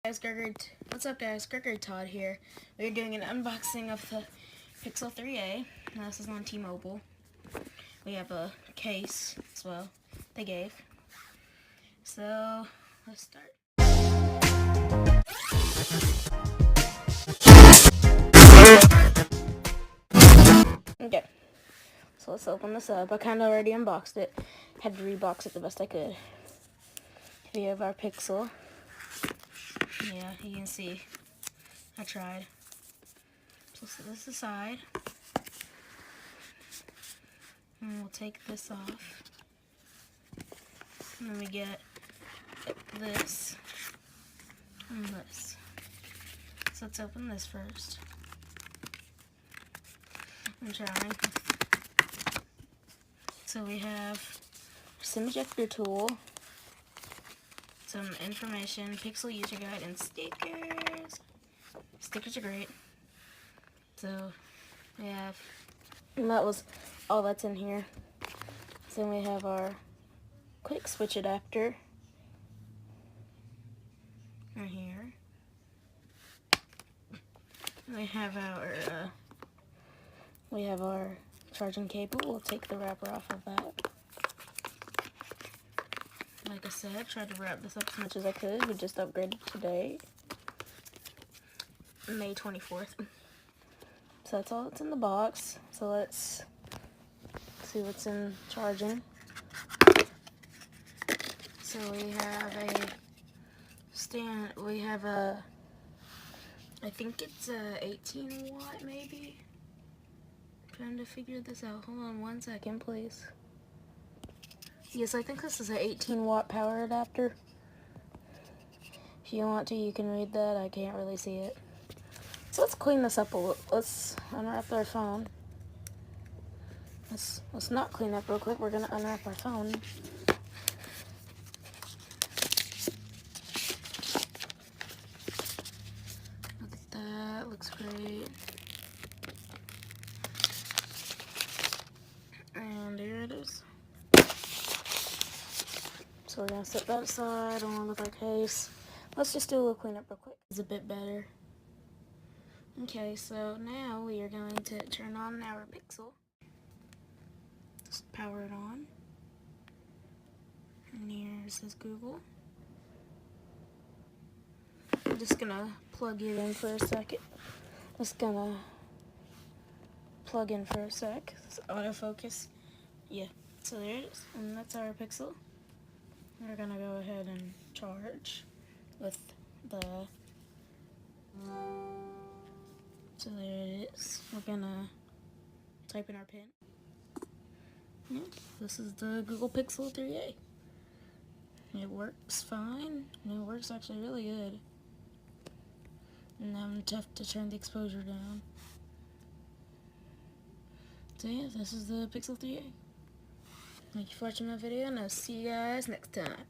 What's up guys, Gregory Todd here. We're doing an unboxing of the Pixel 3a. Now this is on T-Mobile. We have a case as well, they gave. So, let's start. Okay, so let's open this up. I kind of already unboxed it. Had to rebox it the best I could. We have our Pixel. Yeah, you can see. I tried. So set this aside. And we'll take this off. And then we get this and this. So let's open this first. I'm trying. So we have SIM ejector tool, some information, Pixel user guide, and stickers. Stickers are great. So we have, and that was all that's in here. So then we have our quick switch adapter right here. We have our charging cable. We'll take the wrapper off of that. Like I said, tried to wrap this up as much as I could. We just upgraded today, May 24th. So that's all that's in the box. So let's see what's in charging. So we have a stand. We have a, I think it's a 18 watt maybe. Trying to figure this out. Hold on 1 second, please. Yes, I think this is an 18 watt power adapter. If you want to, you can read that. I can't really see it. So let's clean this up a little. Let's unwrap our phone. Let's not clean up real quick. We're gonna unwrap our phone. Look at that. Looks great. And here it is. So we're gonna set that aside along with our case. Let's just do a little cleanup real quick. It's a bit better. Okay, so now we are going to turn on our Pixel. Just power it on. And here it says Google. I'm just gonna plug it in for a second. Just gonna plug in for a sec. It's autofocus. Yeah, so there it is. And that's our Pixel. We're gonna go ahead and charge with the, so there it is. We're gonna type in our PIN. Yeah, this is the Google Pixel 3a. It works fine. It works actually really good. And I'm tough to turn the exposure down. So yeah, this is the Pixel 3a. Thank you for watching my video, and I'll see you guys next time.